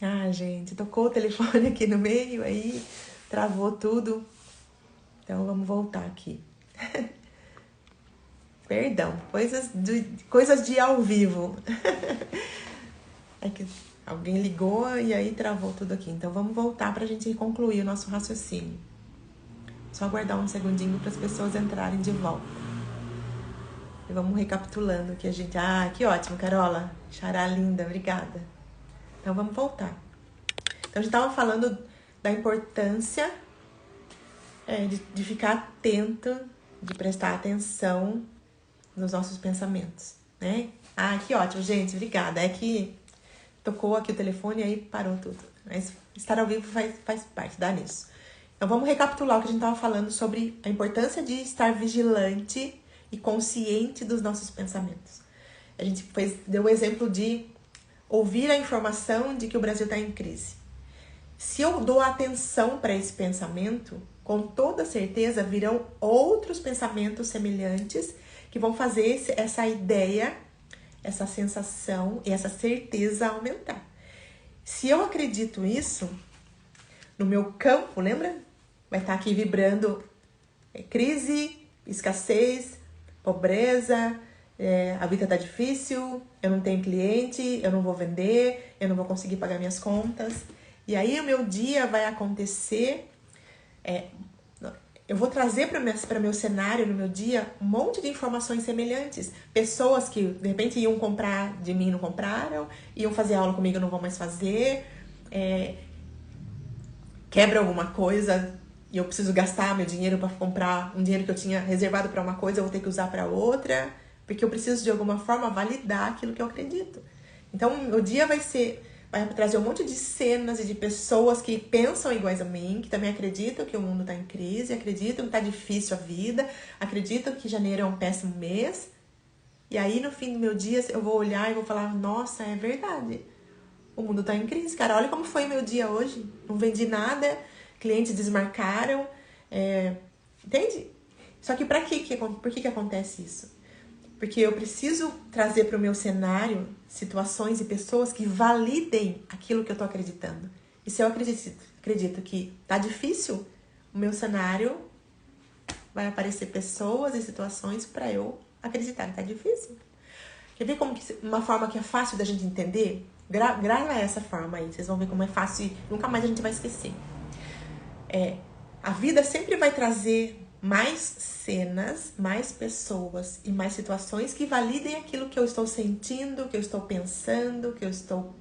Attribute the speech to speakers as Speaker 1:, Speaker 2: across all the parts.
Speaker 1: Ah, gente, tocou o telefone aqui no meio, aí travou tudo. Então vamos voltar aqui. Perdão, coisas de ao vivo. É que alguém ligou e aí travou tudo aqui. Então vamos voltar para a gente concluir o nosso raciocínio. Só aguardar um segundinho para as pessoas entrarem de volta. E vamos recapitulando que a gente... Ah, que ótimo, Carola. Xará linda, obrigada. Então vamos voltar. Então a gente estava falando da importância de ficar atento, de prestar atenção nos nossos pensamentos, né? Ah, que ótimo, gente, obrigada. É que tocou aqui o telefone e aí parou tudo. Mas estar ao vivo faz parte, dá nisso. Então vamos recapitular o que a gente estava falando sobre a importância de estar vigilante e consciente dos nossos pensamentos. A gente deu o exemplo de ouvir a informação de que o Brasil está em crise. Se eu dou atenção para esse pensamento, com toda certeza virão outros pensamentos semelhantes que vão fazer essa ideia, essa sensação e essa certeza aumentar. Se eu acredito isso, no meu campo, lembra? Vai estar aqui vibrando crise, escassez, pobreza, a vida está difícil, eu não tenho cliente, eu não vou vender, eu não vou conseguir pagar minhas contas. E aí o meu dia vai acontecer, eu vou trazer para meu cenário, no meu dia, um monte de informações semelhantes. Pessoas que, de repente, iam comprar de mim e não compraram, iam fazer aula comigo e não vão mais fazer, quebra alguma coisa e eu preciso gastar meu dinheiro para comprar um dinheiro que eu tinha reservado para uma coisa, eu vou ter que usar para outra, porque eu preciso de alguma forma validar aquilo que eu acredito. Então, o dia vai trazer um monte de cenas e de pessoas que pensam iguais a mim, que também acreditam que o mundo está em crise, acreditam que está difícil a vida, acreditam que janeiro é um péssimo mês. E aí, no fim do meu dia, eu vou olhar e vou falar, nossa, é verdade. O mundo tá em crise, cara. Olha como foi meu dia hoje. Não vendi nada, clientes desmarcaram. Entende? Só que por que acontece isso? Porque eu preciso trazer para o meu cenário situações e pessoas que validem aquilo que eu tô acreditando. E se eu acredito que tá difícil, o meu cenário vai aparecer pessoas e situações para eu acreditar que tá difícil. Quer ver como uma forma que é fácil da gente entender? Grava essa forma aí, vocês vão ver como é fácil e nunca mais a gente vai esquecer. A vida sempre vai trazer mais cenas, mais pessoas e mais situações que validem aquilo que eu estou sentindo, que eu estou pensando, que eu estou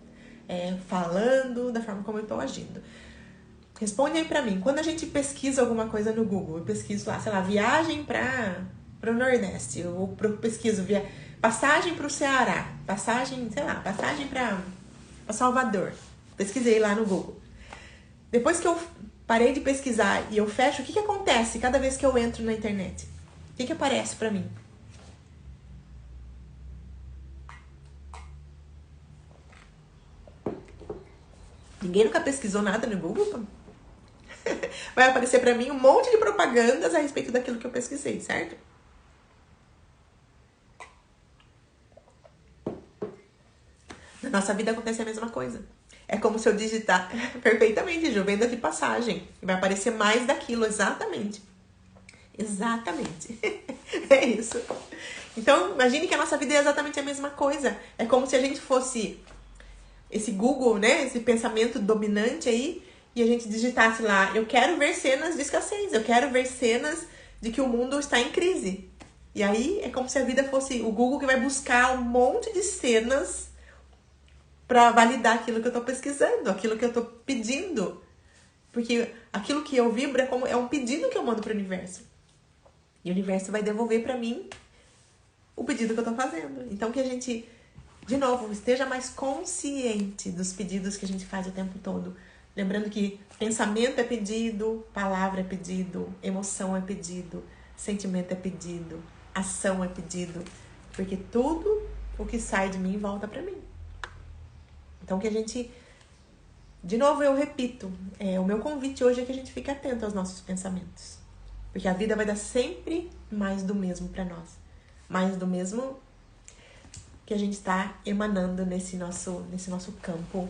Speaker 1: falando, da forma como eu estou agindo. Responde aí pra mim. Quando a gente pesquisa alguma coisa no Google, eu pesquiso lá, sei lá, viagem para o Nordeste, ou pesquiso passagem para o Ceará, passagem para Salvador. Pesquisei lá no Google. Depois que eu parei de pesquisar e eu fecho, o que acontece cada vez que eu entro na internet? O que aparece pra mim? Ninguém nunca pesquisou nada no Google? Vai aparecer pra mim um monte de propagandas a respeito daquilo que eu pesquisei, certo? Na nossa vida acontece a mesma coisa. É como se eu digitar perfeitamente, Ju, venda de passagem. E vai aparecer mais daquilo, exatamente. Exatamente. É isso. Então, imagine que a nossa vida é exatamente a mesma coisa. É como se a gente fosse esse Google, né? Esse pensamento dominante aí. E a gente digitasse lá, eu quero ver cenas de escassez. Eu quero ver cenas de que o mundo está em crise. E aí é como se a vida fosse o Google que vai buscar um monte de cenas para validar aquilo que eu tô pesquisando, aquilo que eu tô pedindo. Porque aquilo que eu vibro é um pedido que eu mando pro universo. E o universo vai devolver para mim o pedido que eu tô fazendo. Então que a gente, de novo, esteja mais consciente dos pedidos que a gente faz o tempo todo. Lembrando que pensamento é pedido, palavra é pedido, emoção é pedido, sentimento é pedido, ação é pedido. Porque tudo o que sai de mim volta para mim. Então que a gente, de novo eu repito, o meu convite hoje é que a gente fique atento aos nossos pensamentos. Porque a vida vai dar sempre mais do mesmo para nós. Mais do mesmo que a gente está emanando nesse nosso campo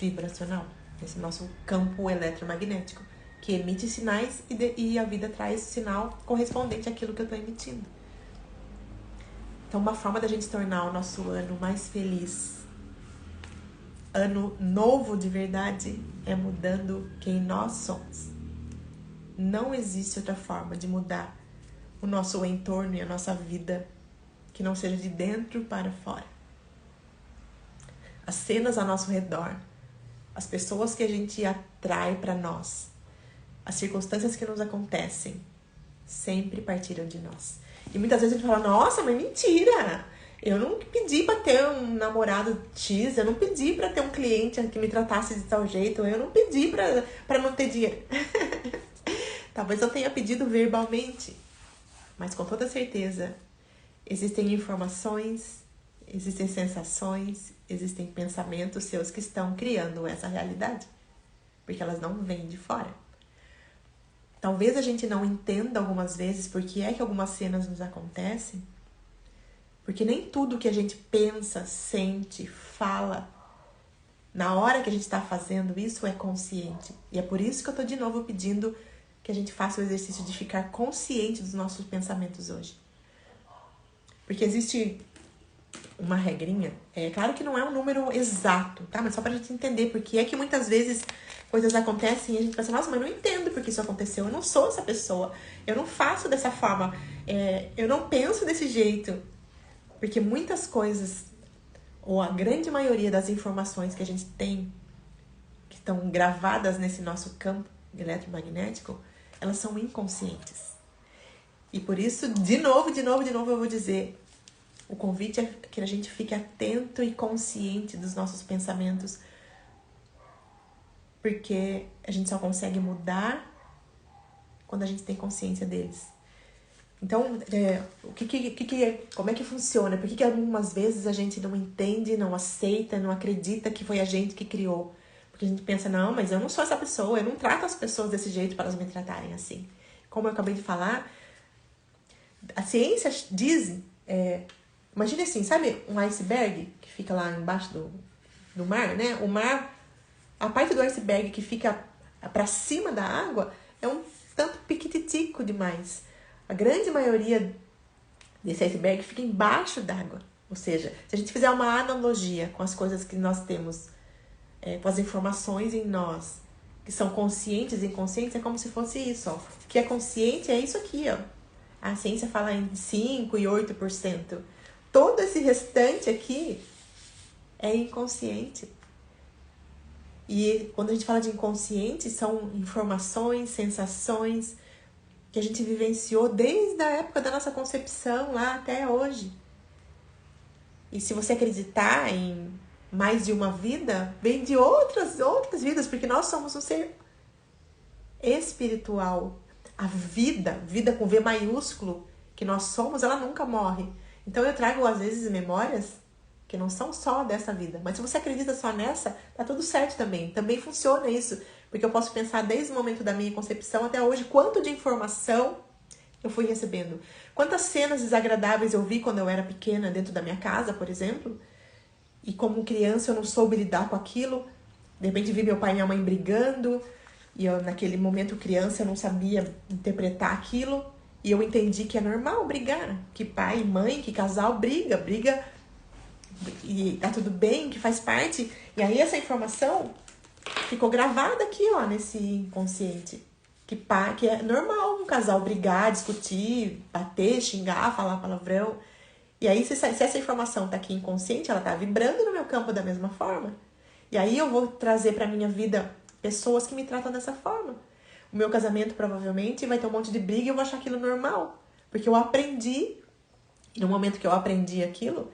Speaker 1: vibracional, esse nosso campo eletromagnético, que emite sinais e a vida traz sinal correspondente àquilo que eu estou emitindo. Então, uma forma da gente tornar o nosso ano mais feliz, ano novo de verdade, é mudando quem nós somos. Não existe outra forma de mudar o nosso entorno e a nossa vida que não seja de dentro para fora. As cenas ao nosso redor, as pessoas que a gente atrai para nós, as circunstâncias que nos acontecem, sempre partiram de nós. E muitas vezes a gente fala, nossa, mas mentira! Eu não pedi para ter um namorado X, eu não pedi para ter um cliente que me tratasse de tal jeito, eu não pedi para não ter dinheiro. Talvez eu tenha pedido verbalmente, mas com toda certeza existem informações, existem sensações, existem pensamentos seus que estão criando essa realidade, porque elas não vêm de fora. Talvez a gente não entenda algumas vezes por que é que algumas cenas nos acontecem, porque nem tudo que a gente pensa, sente, fala, na hora que a gente está fazendo isso é consciente. E é por isso que eu estou de novo pedindo que a gente faça o exercício de ficar consciente dos nossos pensamentos hoje. Porque existe uma regrinha, claro que não é um número exato, tá? Mas só pra gente entender porque é que muitas vezes coisas acontecem e a gente pensa, nossa, mas eu não entendo porque isso aconteceu, eu não sou essa pessoa, eu não faço dessa forma, eu não penso desse jeito. Porque muitas coisas, ou a grande maioria das informações que a gente tem, que estão gravadas nesse nosso campo eletromagnético, elas são inconscientes. E por isso, de novo, eu vou dizer, o convite é que a gente fique atento e consciente dos nossos pensamentos, porque a gente só consegue mudar quando a gente tem consciência deles. Então, como é que funciona? Por que algumas vezes a gente não entende, não aceita, não acredita que foi a gente que criou? Porque a gente pensa, não, mas eu não sou essa pessoa, eu não trato as pessoas desse jeito para elas me tratarem assim. Como eu acabei de falar, a ciência diz, imagine assim, sabe um iceberg que fica lá embaixo do mar, né? O mar, a parte do iceberg que fica para cima da água é um tanto piquititico demais. A grande maioria desse iceberg fica embaixo d'água. Ou seja, se a gente fizer uma analogia com as coisas que nós temos, com as informações em nós, que são conscientes e inconscientes, é como se fosse isso. Ó. O que é consciente é isso aqui. Ó. A ciência fala em 5% e 8%. Todo esse restante aqui é inconsciente. E quando a gente fala de inconsciente, são informações, sensações que a gente vivenciou desde a época da nossa concepção lá até hoje. E se você acreditar em mais de uma vida, vem de outras vidas, porque nós somos um ser espiritual. A vida com V maiúsculo que nós somos, ela nunca morre. Então eu trago às vezes memórias que não são só dessa vida. Mas se você acredita só nessa, tá tudo certo também. Também funciona isso. Porque eu posso pensar desde o momento da minha concepção até hoje, quanto de informação eu fui recebendo. Quantas cenas desagradáveis eu vi quando eu era pequena dentro da minha casa, por exemplo. E como criança eu não soube lidar com aquilo. De repente vi meu pai e minha mãe brigando. E eu, naquele momento criança, eu não sabia interpretar aquilo. E eu entendi que é normal brigar. Que pai e mãe, que casal briga. E tá tudo bem, que faz parte. E aí essa informação ficou gravada aqui, ó, nesse inconsciente. Que é normal um casal brigar, discutir, bater, xingar, falar palavrão. E aí, se essa informação tá aqui inconsciente, ela tá vibrando no meu campo da mesma forma. E aí eu vou trazer pra minha vida pessoas que me tratam dessa forma. O meu casamento provavelmente vai ter um monte de briga e eu vou achar aquilo normal. Porque eu aprendi, e no momento que eu aprendi aquilo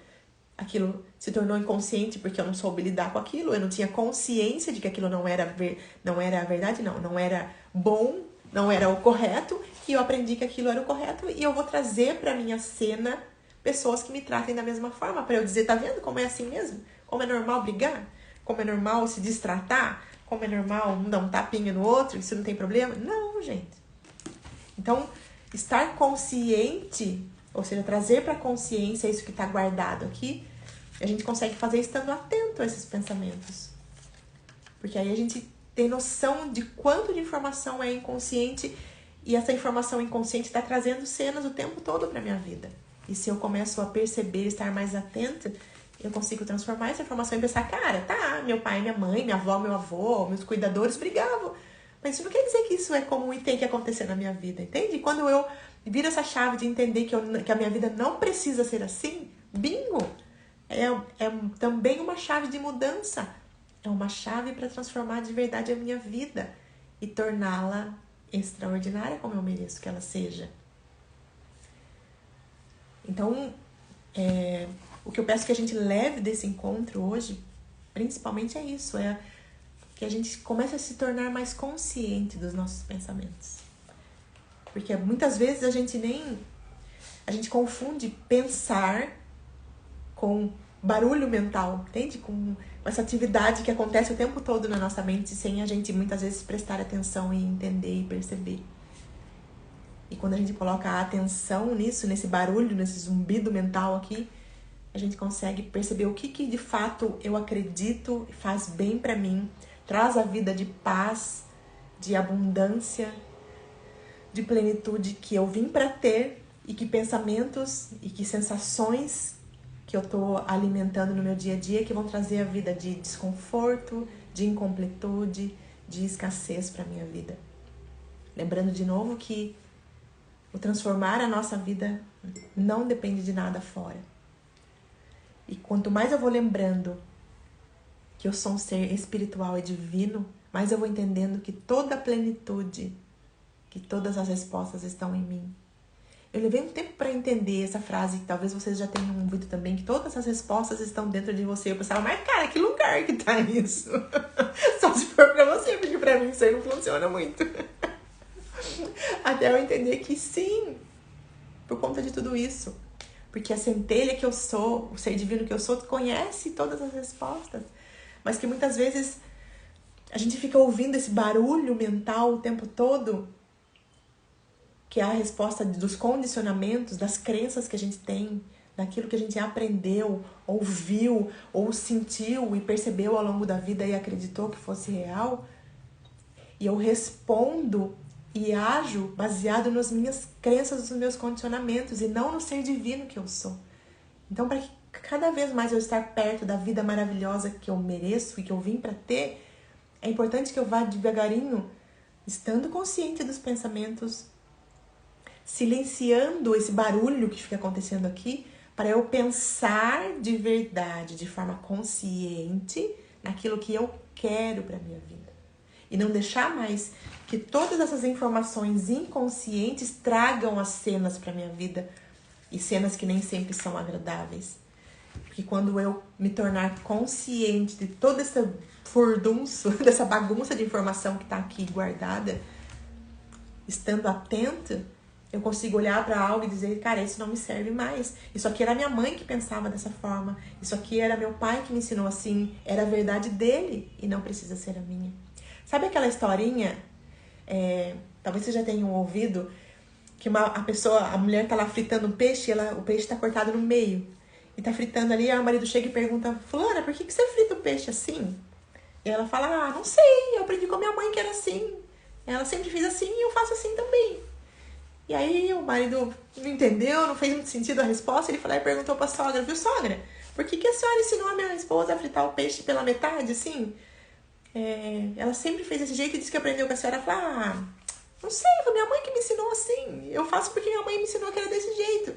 Speaker 1: se tornou inconsciente porque eu não soube lidar com aquilo, eu não tinha consciência de que aquilo não era a verdade, não era bom, não era o correto, e eu aprendi que aquilo era o correto e eu vou trazer pra minha cena pessoas que me tratem da mesma forma, pra eu dizer, tá vendo como é assim mesmo? Como é normal brigar? Como é normal se destratar? Como é normal um dar um tapinha no outro, isso não tem problema? Não, gente. Então, estar consciente, ou seja, trazer pra consciência isso que tá guardado aqui, a gente consegue fazer estando atento a esses pensamentos. Porque aí a gente tem noção de quanto de informação é inconsciente e essa informação inconsciente está trazendo cenas o tempo todo para minha vida. E se eu começo a perceber, estar mais atenta, eu consigo transformar essa informação e pensar, cara, tá, meu pai, minha mãe, minha avó, meu avô, meus cuidadores brigavam. Mas isso não quer dizer que isso é comum e tem que acontecer na minha vida, entende? Quando eu viro essa chave de entender que a minha vida não precisa ser assim, bingo! É também uma chave de mudança. É uma chave para transformar de verdade a minha vida e torná-la extraordinária como eu mereço que ela seja. Então, o que eu peço que a gente leve desse encontro hoje, principalmente é isso, é que a gente comece a se tornar mais consciente dos nossos pensamentos. Porque muitas vezes a gente confunde pensar com barulho mental, entende? Com essa atividade que acontece o tempo todo na nossa mente sem a gente muitas vezes prestar atenção e entender e perceber. E quando a gente coloca a atenção nisso, nesse barulho, nesse zumbido mental aqui, a gente consegue perceber o que de fato eu acredito, faz bem pra mim, traz a vida de paz, de abundância, de plenitude que eu vim pra ter e que pensamentos e que sensações que eu tô alimentando no meu dia a dia que vão trazer a vida de desconforto, de incompletude, de escassez pra minha vida. Lembrando de novo que o transformar a nossa vida não depende de nada fora. E quanto mais eu vou lembrando que eu sou um ser espiritual e divino, mais eu vou entendendo que toda a plenitude, que todas as respostas estão em mim. Eu levei um tempo para entender essa frase, que talvez vocês já tenham ouvido também, que todas as respostas estão dentro de você. Eu pensava, mas cara, que lugar que tá isso? Só se for pra você, porque pra mim isso aí não funciona muito. Até eu entender que sim, por conta de tudo isso. Porque a centelha que eu sou, o ser divino que eu sou, conhece todas as respostas. Mas que muitas vezes a gente fica ouvindo esse barulho mental o tempo todo, que é a resposta dos condicionamentos, das crenças que a gente tem, daquilo que a gente aprendeu, ouviu, ou sentiu e percebeu ao longo da vida e acreditou que fosse real. E eu respondo e ajo baseado nas minhas crenças, nos meus condicionamentos e não no ser divino que eu sou. Então, para que cada vez mais eu estar perto da vida maravilhosa que eu mereço e que eu vim para ter, é importante que eu vá devagarinho, estando consciente dos pensamentos, silenciando esse barulho que fica acontecendo aqui, para eu pensar de verdade, de forma consciente, naquilo que eu quero para minha vida. E não deixar mais que todas essas informações inconscientes tragam as cenas para minha vida. E cenas que nem sempre são agradáveis. Porque quando eu me tornar consciente de todo esse furdunço, dessa bagunça de informação que está aqui guardada, estando atento, eu consigo olhar para algo e dizer, cara, isso não me serve mais. Isso aqui era minha mãe que pensava dessa forma. Isso aqui era meu pai que me ensinou assim. Era a verdade dele e não precisa ser a minha. Sabe aquela historinha, talvez vocês já tenham ouvido, que a mulher tá lá fritando um peixe, o peixe tá cortado no meio. E tá fritando ali, aí o marido chega e pergunta, fulana, por que você frita o peixe assim? E ela fala, não sei, eu aprendi com a minha mãe que era assim. Ela sempre fez assim e eu faço assim também. E aí o marido não entendeu, não fez muito sentido a resposta, ele falou e perguntou pra sogra, viu sogra, por que a senhora ensinou a minha esposa a fritar o peixe pela metade, assim? Ela sempre fez desse jeito e disse que aprendeu com a senhora. Falou, não sei, foi minha mãe que me ensinou assim. Eu faço porque minha mãe me ensinou que era desse jeito.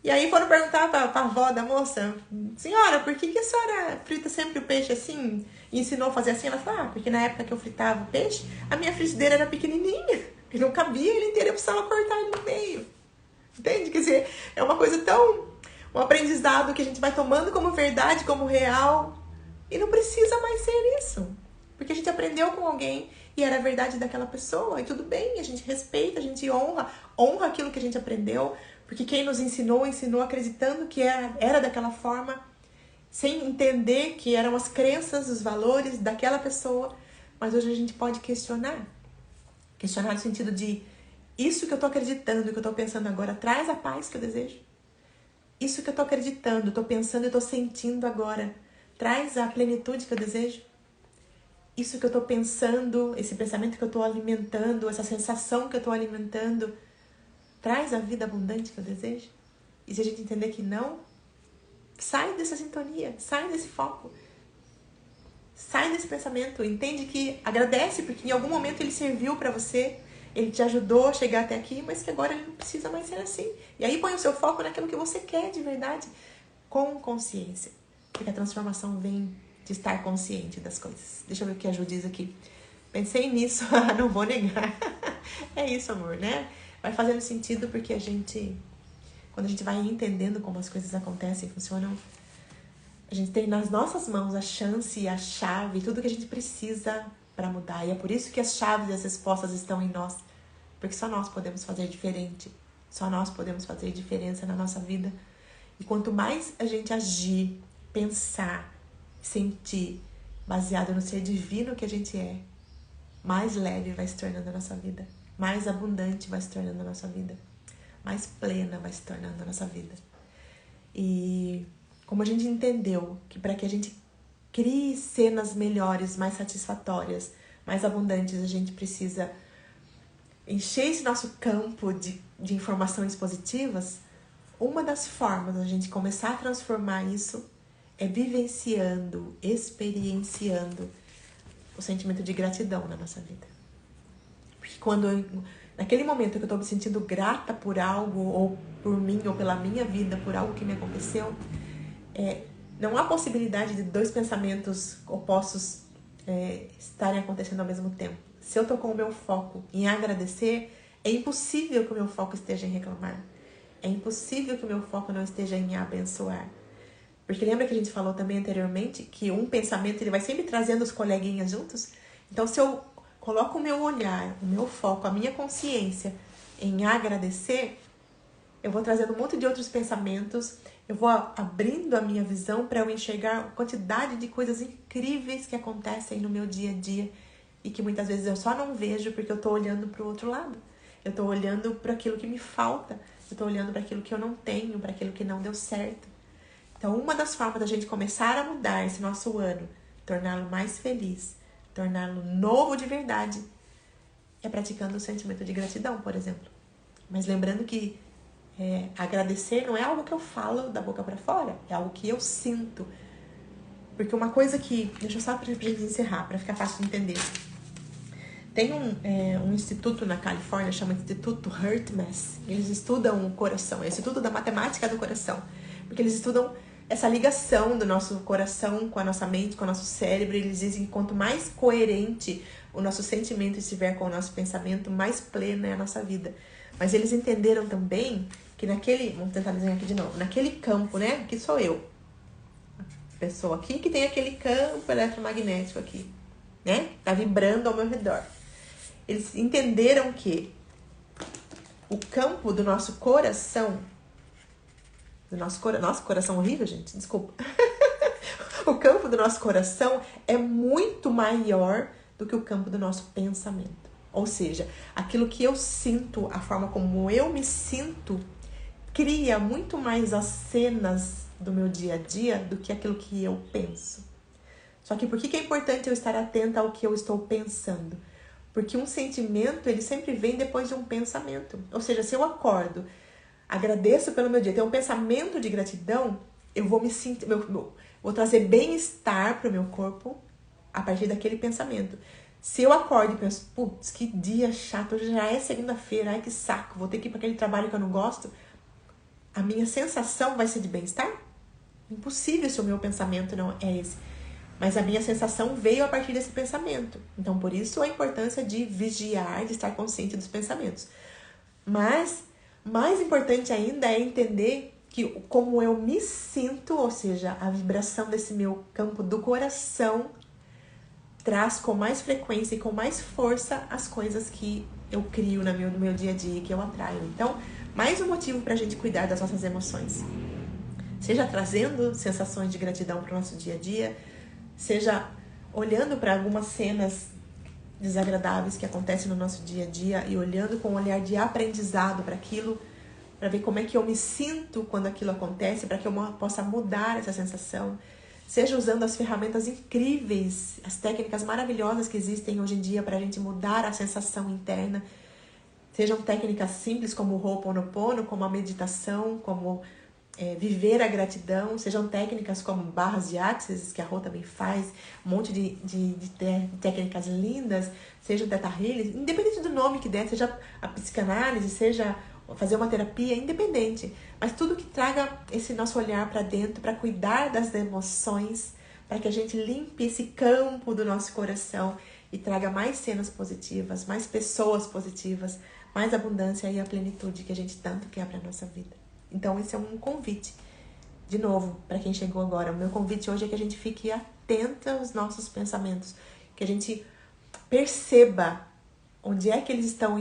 Speaker 1: E aí foram perguntar pra avó da moça, senhora, por que a senhora frita sempre o peixe assim? E ensinou a fazer assim? Ela falou, porque na época que eu fritava o peixe, a minha frigideira era pequenininha. E não cabia ele inteiro, eu precisava cortar ele no meio. Entende? Quer dizer, é uma coisa tão... um aprendizado que a gente vai tomando como verdade, como real. E não precisa mais ser isso. Porque a gente aprendeu com alguém e era a verdade daquela pessoa. E tudo bem, a gente respeita, a gente honra aquilo que a gente aprendeu. Porque quem nos ensinou acreditando que era daquela forma, sem entender que eram as crenças, os valores daquela pessoa. Mas hoje a gente pode questionar. Questionar no sentido de, isso que eu tô acreditando, que eu tô pensando agora, traz a paz que eu desejo? Isso que eu tô acreditando, eu tô pensando e tô sentindo agora, traz a plenitude que eu desejo? isso que eu tô pensando, esse pensamento que eu tô alimentando, essa sensação que eu tô alimentando, traz a vida abundante que eu desejo? E se a gente entender que não, sai dessa sintonia, sai desse foco. Sai desse pensamento, entende que agradece, porque em algum momento ele serviu pra você, ele te ajudou a chegar até aqui, mas que agora ele não precisa mais ser assim. E aí põe o seu foco naquilo que você quer de verdade, com consciência. Porque a transformação vem de estar consciente das coisas. Deixa eu ver o que a Ju diz aqui. Pensei nisso, não vou negar. É isso, amor, né? Vai fazendo sentido porque quando a gente vai entendendo como as coisas acontecem, funcionam, a gente tem nas nossas mãos a chance, a chave, tudo que a gente precisa para mudar. E é por isso que as chaves e as respostas estão em nós. Porque só nós podemos fazer diferente. Só nós podemos fazer diferença na nossa vida. E quanto mais a gente agir, pensar, sentir, baseado no ser divino que a gente é, mais leve vai se tornando a nossa vida. Mais abundante vai se tornando a nossa vida. Mais plena vai se tornando a nossa vida. E como a gente entendeu que para que a gente crie cenas melhores, mais satisfatórias, mais abundantes, a gente precisa encher esse nosso campo de informações positivas, uma das formas da gente começar a transformar isso é vivenciando, experienciando o sentimento de gratidão na nossa vida. Porque naquele momento que eu estou me sentindo grata por algo, ou por mim, ou pela minha vida, por algo que me aconteceu, não há possibilidade de dois pensamentos opostos estarem acontecendo ao mesmo tempo. Se eu estou com o meu foco em agradecer, é impossível que o meu foco esteja em reclamar. É impossível que o meu foco não esteja em abençoar. Porque lembra que a gente falou também anteriormente que um pensamento ele vai sempre trazendo os coleguinhas juntos? Então, se eu coloco o meu olhar, o meu foco, a minha consciência em agradecer, eu vou trazendo um monte de outros pensamentos, eu vou abrindo a minha visão para eu enxergar a quantidade de coisas incríveis que acontecem no meu dia a dia e que muitas vezes eu só não vejo porque eu estou olhando para o outro lado. Eu estou olhando para aquilo que me falta, eu estou olhando para aquilo que eu não tenho, para aquilo que não deu certo. Então, uma das formas da gente começar a mudar esse nosso ano, torná-lo mais feliz, torná-lo novo de verdade, é praticando o sentimento de gratidão, por exemplo. Mas lembrando que agradecer não é algo que eu falo da boca para fora, é algo que eu sinto. Porque uma coisa que... Deixa eu só pra gente encerrar, para ficar fácil de entender. Tem um instituto na Califórnia, chama Instituto HeartMath. Eles estudam o coração, é o Instituto da Matemática do Coração. Porque eles estudam essa ligação do nosso coração com a nossa mente, com o nosso cérebro. Eles dizem que quanto mais coerente o nosso sentimento estiver com o nosso pensamento, mais plena é a nossa vida. Mas eles entenderam também que vamos tentar desenhar aqui de novo, naquele campo, né, que sou eu, a pessoa aqui que tem aquele campo eletromagnético aqui, né, tá vibrando ao meu redor. Eles entenderam que o campo do nosso coração, nosso coração horrível, gente, desculpa. O campo do nosso coração é muito maior do que o campo do nosso pensamento. Ou seja, aquilo que eu sinto, a forma como eu me sinto, cria muito mais as cenas do meu dia a dia do que aquilo que eu penso. Só que por que é importante eu estar atenta ao que eu estou pensando? Porque um sentimento, ele sempre vem depois de um pensamento. Ou seja, se eu acordo, agradeço pelo meu dia, tenho um pensamento de gratidão, eu vou me sentir, vou trazer bem-estar para o meu corpo a partir daquele pensamento. Se eu acordo e penso, putz, que dia chato, hoje já é segunda-feira, ai que saco, vou ter que ir para aquele trabalho que eu não gosto, a minha sensação vai ser de bem-estar? Impossível se o meu pensamento não é esse. Mas a minha sensação veio a partir desse pensamento. Então, por isso a importância de vigiar, de estar consciente dos pensamentos. Mas, mais importante ainda é entender que como eu me sinto, ou seja, a vibração desse meu campo do coração traz com mais frequência e com mais força as coisas que eu crio no meu dia a dia, que eu atraio. Então, mais um motivo para a gente cuidar das nossas emoções. Seja trazendo sensações de gratidão para o nosso dia a dia, seja olhando para algumas cenas desagradáveis que acontecem no nosso dia a dia e olhando com um olhar de aprendizado para aquilo, para ver como é que eu me sinto quando aquilo acontece, para que eu possa mudar essa sensação. seja usando as ferramentas incríveis, as técnicas maravilhosas que existem hoje em dia para a gente mudar a sensação interna. Sejam técnicas simples como o Ho'oponopono, como a meditação, como viver a gratidão. Sejam técnicas como barras de Access, que a Rô também faz, um monte de técnicas lindas. Seja o Theta Healing, independente do nome que der, seja a psicanálise, seja fazer uma terapia, independente. Mas tudo que traga esse nosso olhar para dentro, para cuidar das emoções, para que a gente limpe esse campo do nosso coração e traga mais cenas positivas, mais pessoas positivas, mais abundância e a plenitude que a gente tanto quer para a nossa vida. Então esse é um convite, de novo, para quem chegou agora. O meu convite hoje é que a gente fique atenta aos nossos pensamentos, que a gente perceba onde é que eles estão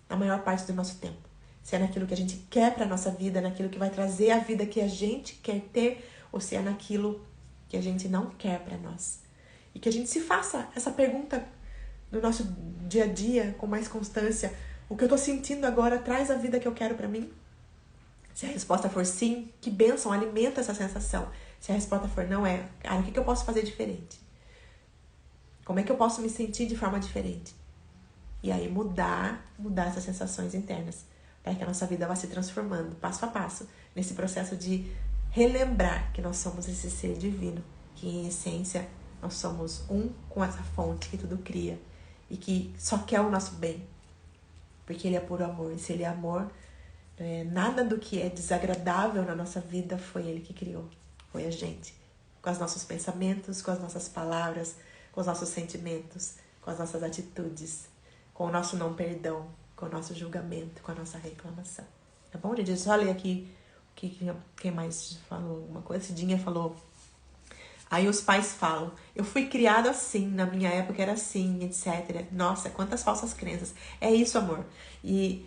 Speaker 1: na maior parte do nosso tempo. Se é naquilo que a gente quer para a nossa vida, naquilo que vai trazer a vida que a gente quer ter, ou se é naquilo que a gente não quer para nós. E que a gente se faça essa pergunta no nosso dia a dia com mais constância. O que eu tô sentindo agora traz a vida que eu quero para mim? Se a resposta for sim, que bênção, alimenta essa sensação. Se a resposta for não, cara, o que eu posso fazer diferente? Como é que eu posso me sentir de forma diferente? E aí mudar essas sensações internas, para que a nossa vida vá se transformando, passo a passo, nesse processo de relembrar que nós somos esse ser divino, que em essência nós somos um com essa fonte que tudo cria e que só quer o nosso bem, porque ele é puro amor. E se ele é amor, nada do que é desagradável na nossa vida foi ele que criou, foi a gente, com os nossos pensamentos, com as nossas palavras, com os nossos sentimentos, com as nossas atitudes, com o nosso não perdão, com o nosso julgamento, com a nossa reclamação. Tá bom, gente? Só ler aqui quem mais falou alguma coisa. Cidinha falou. Aí os pais falam, eu fui criado assim, na minha época era assim, etc. Nossa, quantas falsas crenças. É isso, amor. E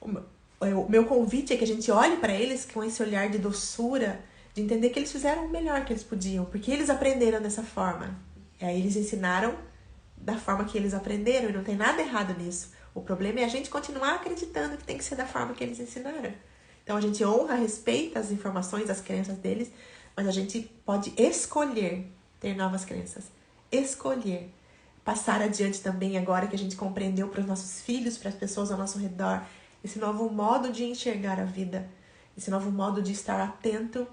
Speaker 1: o meu convite é que a gente olhe para eles com esse olhar de doçura, de entender que eles fizeram o melhor que eles podiam, porque eles aprenderam dessa forma. E aí eles ensinaram da forma que eles aprenderam, e não tem nada errado nisso. O problema é a gente continuar acreditando que tem que ser da forma que eles ensinaram. Então a gente honra, respeita as informações, as crenças deles, mas a gente pode escolher ter novas crenças. Escolher. Passar adiante também, agora que a gente compreendeu para os nossos filhos, para as pessoas ao nosso redor, esse novo modo de enxergar a vida, esse novo modo de estar atento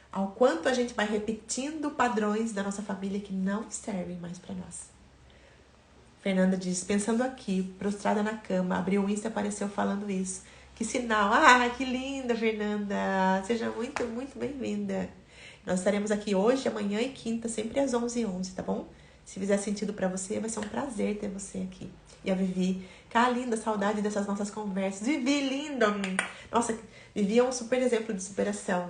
Speaker 1: ao quanto a gente vai repetindo padrões da nossa família que não servem mais para nós. Fernanda diz, pensando aqui, prostrada na cama, abriu o Insta e apareceu falando isso. Que sinal! Ah, que linda, Fernanda! Seja muito, muito bem-vinda. Nós estaremos aqui hoje, amanhã e quinta, sempre às 11h11, tá bom? Se fizer sentido pra você, vai ser um prazer ter você aqui. E a Vivi, cá, linda, saudade dessas nossas conversas. Vivi, linda! Nossa, Vivi é um super exemplo de superação.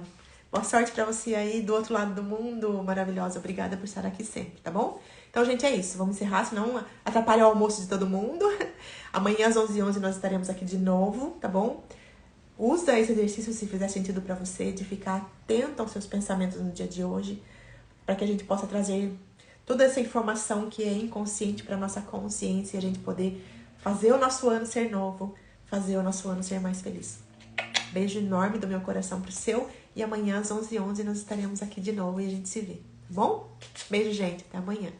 Speaker 1: Boa sorte pra você aí do outro lado do mundo, maravilhosa. Obrigada por estar aqui sempre, tá bom? Então, gente, é isso. Vamos encerrar, senão atrapalha o almoço de todo mundo. Amanhã às 11h11 nós estaremos aqui de novo, tá bom? Usa esse exercício se fizer sentido pra você, de ficar atento aos seus pensamentos no dia de hoje, para que a gente possa trazer toda essa informação que é inconsciente para nossa consciência e a gente poder fazer o nosso ano ser novo, fazer o nosso ano ser mais feliz. Beijo enorme do meu coração pro seu e amanhã às 11h11 nós estaremos aqui de novo e a gente se vê, tá bom? Beijo, gente. Até amanhã.